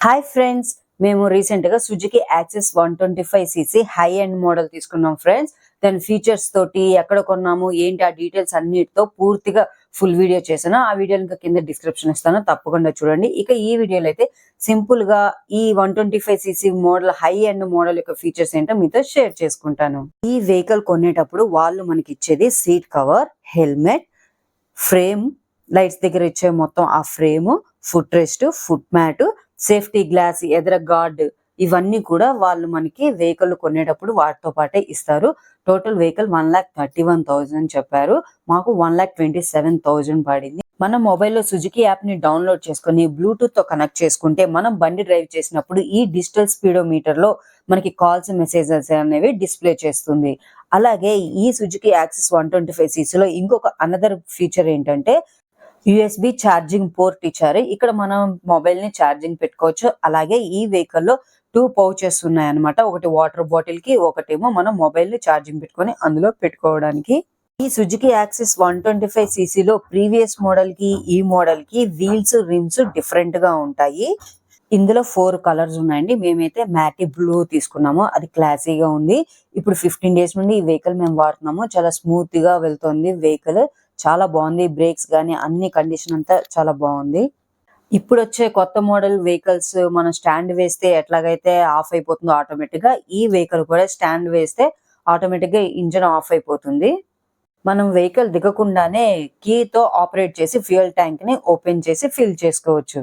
Hi friends, మేము recent గా Suzuki access 125cc high end model తీసుకున్నాం ఫ్రెండ్స్. దాని ఫీచర్స్ తోటి ఎక్కడ కొన్నాము ఏంటి ఆ డీటెయిల్స్ అన్నిటితో పూర్తిగా ఫుల్ వీడియో చేశాను. ఆ వీడియో ఇంకా కింద డిస్క్రిప్షన్ ఇస్తాను, తప్పకుండా చూడండి. ఇక ఈ వీడియోలో అయితే సింపుల్ గా ఈ 125cc model high end model యొక్క ఫీచర్స్ ఏంటో మీతో షేర్ చేసుకుంటాను. ఈ వెహికల్ కొనేటప్పుడు వాళ్ళు మనకి ఇచ్చేది seat cover, helmet, frame, lights దగ్గర ఇచ్చే మొత్తం ఆ frame, foot rest, foot mat, safety glass, ఎదర గార్డ్, ఇవన్నీ కూడా వాళ్ళు మనకి వెహికల్ కొనేటప్పుడు వాటితో పాటే ఇస్తారు. టోటల్ వెహికల్ 1,31,000 చెప్పారు. మాకు 1,27,000 పడింది. మన మొబైల్లో సుజుకి యాప్ ని డౌన్లోడ్ చేసుకుని బ్లూటూత్ తో కనెక్ట్ చేసుకుంటే మనం బండి డ్రైవ్ చేసినప్పుడు ఈ డిజిటల్ స్పీడోమీటర్ లో మనకి కాల్స్, మెసేజెస్ అనేవి డిస్ప్లే చేస్తుంది. అలాగే ఈ సుజుకి యాక్సెస్ 125cc లో ఇంకొక అనదర్ ఫీచర్ ఏంటంటే యూఎస్బి ఛార్జింగ్ పోర్ట్ ఇచ్చారు. ఇక్కడ మనం మొబైల్ ని ఛార్జింగ్ పెట్టుకోవచ్చు. అలాగే ఈ వెహికల్ లో 2 పౌచెస్ ఉన్నాయన్నమాట. ఒకటి వాటర్ బాటిల్ కి, ఒకటేమో మనం మొబైల్ ని ఛార్జింగ్ పెట్టుకొని అందులో పెట్టుకోవడానికి. ఈ సుజుకి యాక్సెస్ 125cc లో ప్రీవియస్ మోడల్ కి ఈ మోడల్ కి వీల్స్, రిమ్స్ డిఫరెంట్ గా ఉంటాయి. ఇందులో 4 కలర్స్ ఉన్నాయండి. మేమైతే మ్యాటి బ్లూ తీసుకున్నాము, అది క్లాసీగా ఉంది. ఇప్పుడు 15 డేస్ నుండి ఈ వెహికల్ మేము వాడుతున్నాము. చాలా స్మూత్ గా వెళ్తుంది వెహికల్, చాలా బాగుంది. బ్రేక్స్ గానీ అన్ని కండిషన్ అంతా చాలా బాగుంది. ఇప్పుడు వచ్చే కొత్త మోడల్ వెహికల్స్ మనం స్టాండ్ వేస్తే ఎట్లాగైతే ఆఫ్ అయిపోతుందో ఆటోమేటిక్ గా, ఈ వెహికల్ కూడా స్టాండ్ వేస్తే ఆటోమేటిక్ గా ఇంజిన్ ఆఫ్ అయిపోతుంది. మనం వెహికల్ దిగకుండానే కీతో ఆపరేట్ చేసి ఫ్యూయల్ ట్యాంక్ ని ఓపెన్ చేసి ఫిల్ చేసుకోవచ్చు.